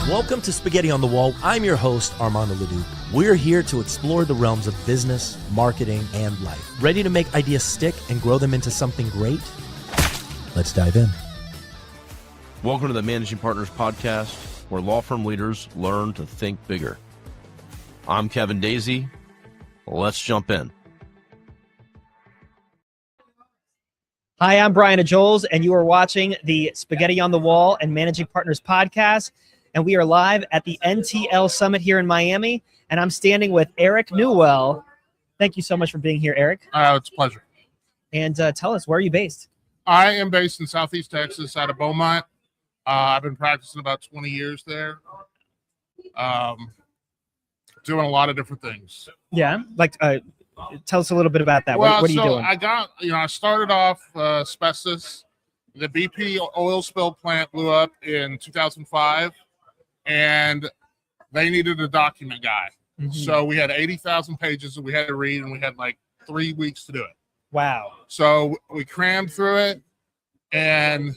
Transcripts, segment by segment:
Welcome to Spaghetti on the Wall. I'm your host, Armando Leduc. We're here to explore the realms of business, marketing, and life. Ready to make ideas stick and grow them into something great? Let's dive in. Welcome to the Managing Partners Podcast, where law firm leaders learn to think bigger. I'm Kevin Daisy. Let's jump in. Hi, I'm Brian Ajoles, and you are watching the Spaghetti on the Wall and Managing Partners Podcast. And we are live at the NTL Summit here in Miami. And I'm standing with Eric Newell. Thank you so much for being here, Eric. It's a pleasure. And tell us, where are you based? I am based in Southeast Texas out of Beaumont. I've been practicing about 20 years there. Doing a lot of different things. Yeah. Tell us a little bit about that. Well, what are you doing? I started off asbestos. The BP oil spill plant blew up in 2005, and they needed a document guy. Mm-hmm. So we had 80,000 pages that we had to read, and we had like 3 weeks to do it. Wow. So we crammed through it, and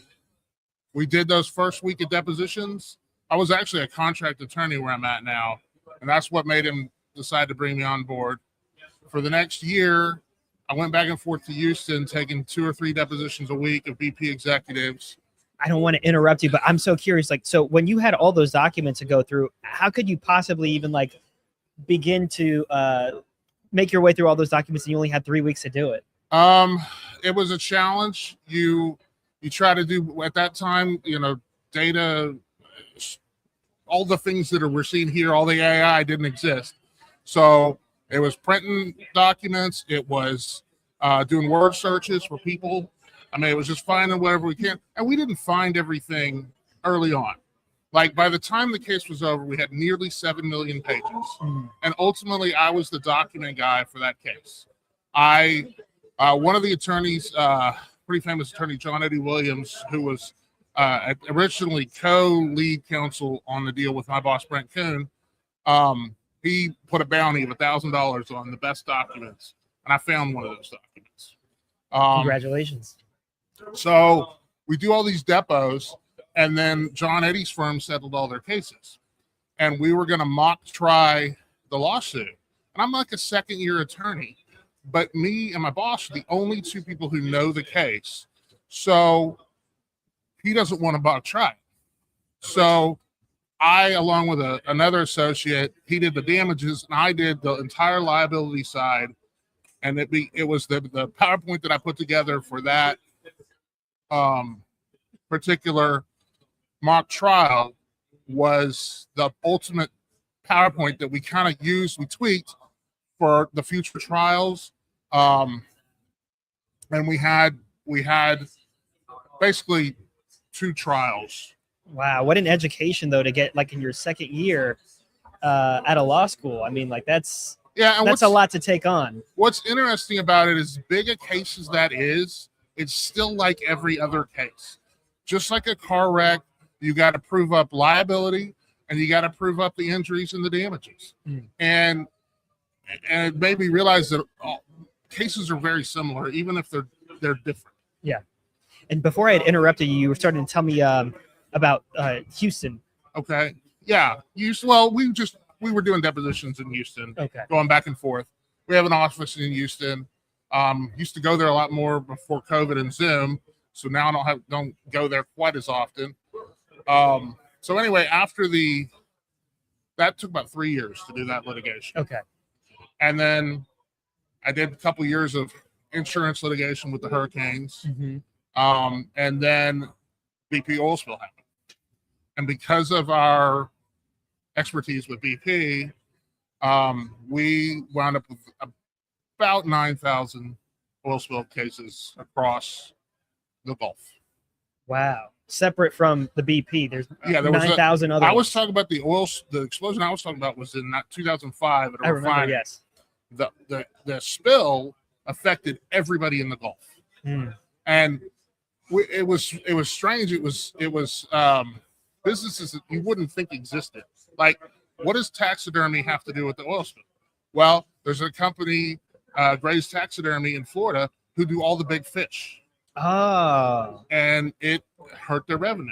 we did those first week of depositions. I was actually a contract attorney where I'm at now, and that's what made him decide to bring me on board. For the next year, I went back and forth to Houston, taking 2 or 3 depositions a week of BP executives. I don't want to interrupt you, but I'm so curious. So when you had all those documents to go through, how could you possibly even begin to make your way through all those documents and you only had 3 weeks to do it? It was a challenge. You try to do at that time, data, all the things that we're seeing here, all the AI didn't exist. So it was printing documents. It was doing word searches for people. I mean, it was just finding whatever we can. And we didn't find everything early on. Like, by the time the case was over, we had nearly 7 million pages. Mm. And ultimately, I was the document guy for that case. One of the attorneys, pretty famous attorney, John Eddie Williams, who was originally co-lead counsel on the deal with my boss, Brent Kuhn, he put a bounty of $1,000 on the best documents, and I found one of those documents. Congratulations. So we do all these depots, and then John Eddie's firm settled all their cases. And we were going to mock try the lawsuit. And I'm like a second-year attorney, but me and my boss are the only 2 people who know the case. So he doesn't want to mock try. So I, along with another associate, he did the damages, and I did the entire liability side. And it was the PowerPoint that I put together for that particular mock trial was the ultimate PowerPoint that we kind of used, we tweaked for the future trials. And we had basically 2 trials. Wow, what an education though to get in your second year at a law school. I mean, that's a lot to take on. What's interesting about it is, big a case as that is, it's still like every other case. Just like a car wreck, you got to prove up liability and you got to prove up the injuries and the damages. Mm. And it made me realize that cases are very similar, even if they're different. Yeah. And before I had interrupted you, you were starting to tell me about Houston. Okay. Yeah. Well, we were doing depositions in Houston. Okay. Going back and forth. We have an office in Houston. Used to go there a lot more before COVID and Zoom. So now I don't go there quite as often. So anyway, that took about 3 years to do that litigation. Okay. And then I did a couple years of insurance litigation with the hurricanes. Mm-hmm. And then BP oil spill happened. And because of our expertise with BP, we wound up with about 9,000 oil spill cases across the Gulf. Wow. Separate from the BP, there was 9,000 other. I was talking about the explosion I was talking about was in 2005 at a refinery. Remember, yes. The spill affected everybody in the Gulf. Mm. And it was strange. It was businesses that you wouldn't think existed. Like, what does taxidermy have to do with the oil spill? Well, there's a company, Gray's Taxidermy in Florida, who do all the big fish. Oh. And it hurt their revenue.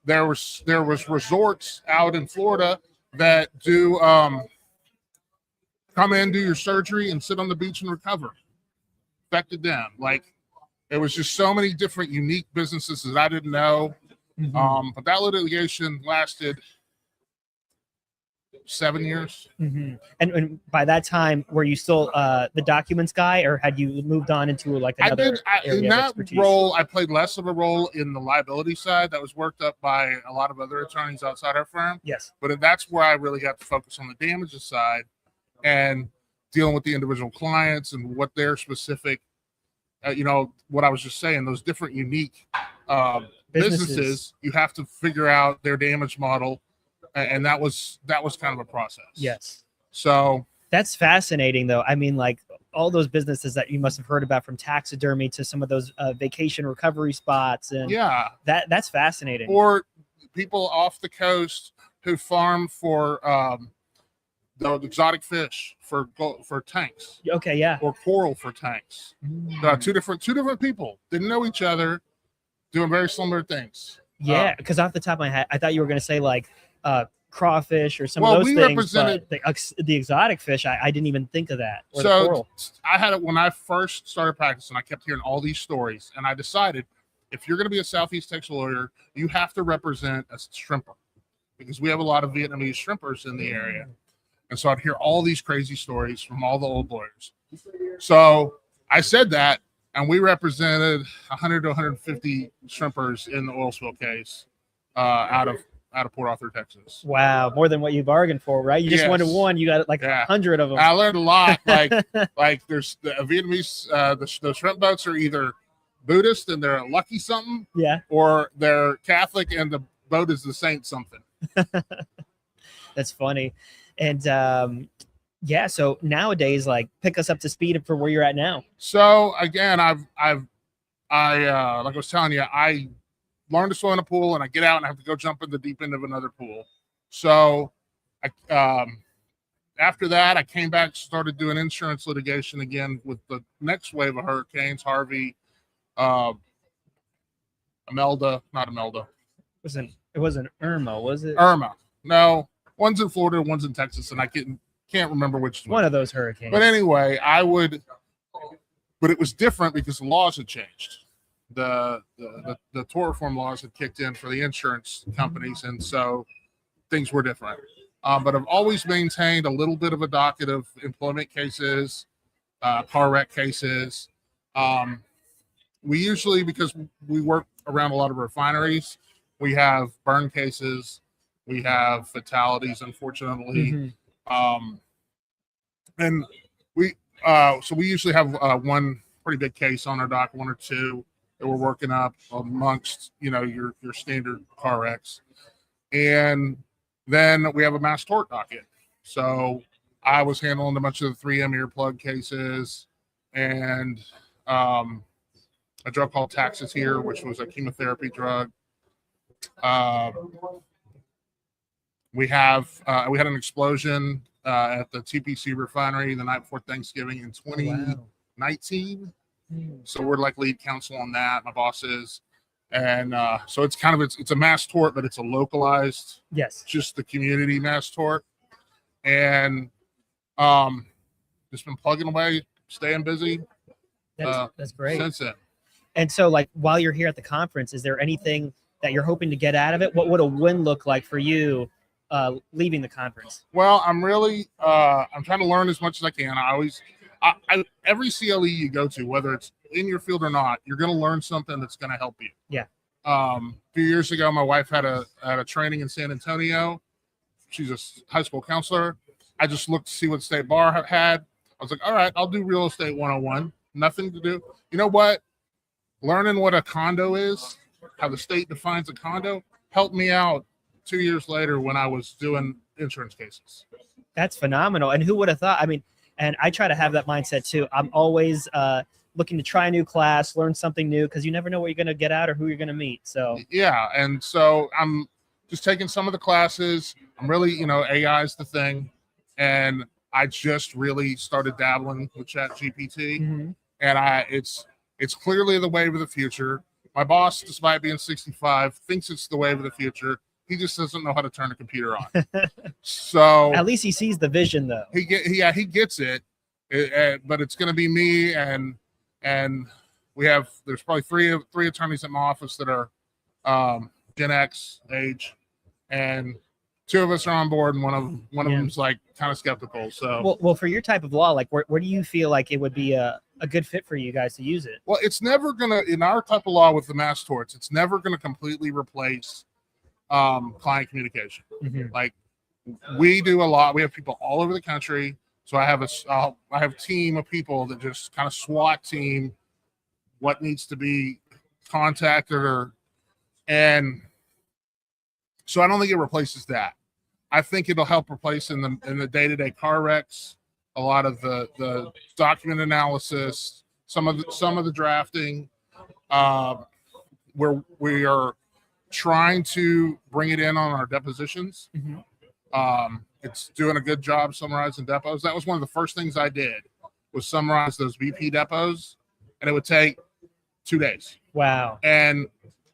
there was resorts out in Florida that do come in, do your surgery, and sit on the beach and recover. Affected them. Like, it was just so many different unique businesses that I didn't know. But that litigation lasted 7 years. And by that time, were you still the documents guy, or had you moved on into like another area in of that expertise? role, I played less of a role in the liability side. That was worked up by a lot of other attorneys outside our firm. Yes. But that's where I really got to focus on the damages side and dealing with the individual clients and what their specific, what I was just saying, those different unique businesses, you have to figure out their damage model. And that was kind of a process. Yes. So that's fascinating, though. I mean, like all those businesses that you must have heard about, from taxidermy to some of those vacation recovery spots, and that's fascinating. Or people off the coast who farm for the exotic fish for tanks. Okay, yeah. Or coral for tanks. Two different people didn't know each other, doing very similar things. Yeah, because off the top of my head, I thought you were going to say like crawfish or some of those things. But the exotic fish, I didn't even think of that. Or the coral. I had it when I first started practicing. I kept hearing all these stories, and I decided, if you're going to be a Southeast Texas lawyer, you have to represent a shrimper, because we have a lot of Vietnamese shrimpers in the area. And so I'd hear all these crazy stories from all the old lawyers. So I said that, and we represented 100 to 150 shrimpers in the oil spill case out of Port Arthur, Texas. Wow, more than what you bargained for, right? You just wanted one, you got like 100 of them. I learned a lot. Like there's the Vietnamese, the shrimp boats are either Buddhist and they're a lucky something, or they're Catholic and the boat is the saint something. That's funny. And so nowadays, like, pick us up to speed for where you're at now. So again, I like I was telling you, I learned to swim in a pool, and I get out and I have to go jump in the deep end of another pool. So after that, I came back, started doing insurance litigation again with the next wave of hurricanes, Harvey, Imelda. It wasn't Irma, was it? Irma. No, one's in Florida, one's in Texas, and I can't remember which one of those hurricanes. But anyway, but it was different because the laws had changed. The tort reform laws had kicked in for the insurance companies, and so things were different. But I've always maintained a little bit of a docket of employment cases, car wreck cases. We usually, because we work around a lot of refineries, we have burn cases, we have fatalities, unfortunately. And we usually have one pretty big case on our dock, one or two that we're working up amongst, your standard car wrecks. And then we have a mass tort docket. So I was handling a bunch of the 3M earplug cases, and a drug called Taxotere, which was a chemotherapy drug. We had an explosion at the TPC refinery the night before Thanksgiving in 2019. So we're like lead counsel on that. My boss is. And so it's it's a mass tort, but it's a localized, just the community mass tort. And just been plugging away, staying busy. That's great. Since then. And so, like, while you're here at the conference, is there anything that you're hoping to get out of it? What would a win look like for you leaving the conference? Well, I'm really I'm trying to learn as much as I can. Every CLE you go to, whether it's in your field or not, you're going to learn something that's going to help you. Yeah. A few years ago, my wife had a training in San Antonio. She's a high school counselor. I just looked to see what State Bar had. I was like, all right, I'll do real estate 101. Nothing to do. You know what? Learning what a condo is, how the state defines a condo, helped me out 2 years later when I was doing insurance cases. That's phenomenal. And who would have thought? I mean, and I try to have that mindset too. I'm always looking to try a new class, learn something new, because you never know what you're going to get out or who you're going to meet. So yeah, and so I'm just taking some of the classes. I'm really, AI is the thing, and I just really started dabbling with ChatGPT, and it's clearly the wave of the future. My boss, despite being 65, thinks it's the wave of the future. He just doesn't know how to turn a computer on. So At least he sees the vision, though. he gets it, but it's going to be me and there's probably three attorneys in my office that are Gen X age, and two of us are on board, and one of them's like kind of skeptical. So well, for your type of law, like where do you feel like it would be a good fit for you guys to use it? Well, it's never gonna, in our type of law with the mass torts, it's never gonna completely replace client communication. Mm-hmm. Like we do a lot. We have people all over the country. So I have a team of people that just kind of SWAT team what needs to be contacted and so I don't think it replaces that. I think it'll help replace in the day-to-day car wrecks, a lot of the document analysis, some of the drafting, where we are trying to bring it in on our depositions. Mm-hmm. It's doing a good job summarizing depots. That was one of the first things I did, was summarize those VP depots, and it would take 2 days. Wow. And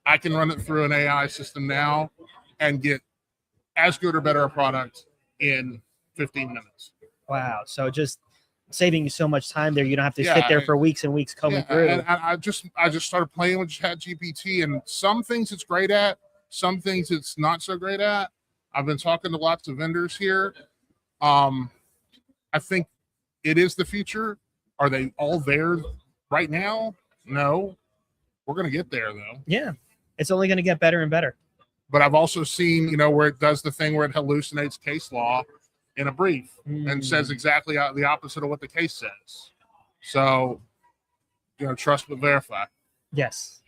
I can run it through an AI system now and get as good or better a product in 15 minutes. Wow. So just saving you so much time there. You don't have to sit there for weeks and weeks combing through. And I just started playing with ChatGPT, and some things it's great at, some things it's not so great at. I've been talking to lots of vendors here. I think it is the future. Are they all there right now? No. We're going to get there, though. Yeah. It's only going to get better and better. But I've also seen, where it does the thing where it hallucinates case law in a brief and says exactly the opposite of what the case says. So, trust but verify. Yes,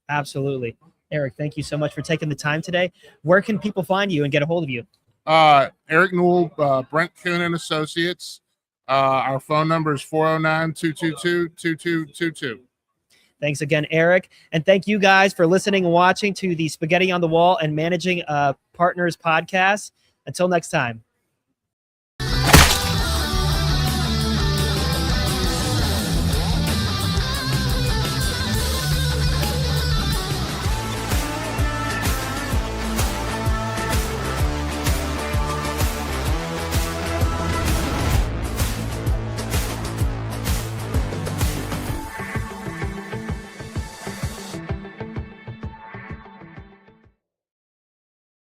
absolutely. Eric, thank you so much for taking the time today. Where can people find you and get a hold of you? Eric Newell, Brent Kuhn and Associates. Our phone number is 409-222-2222. Thanks again, Eric. And thank you guys for listening and watching to the Spaghetti on the Wall and Managing Partners podcast. Until next time.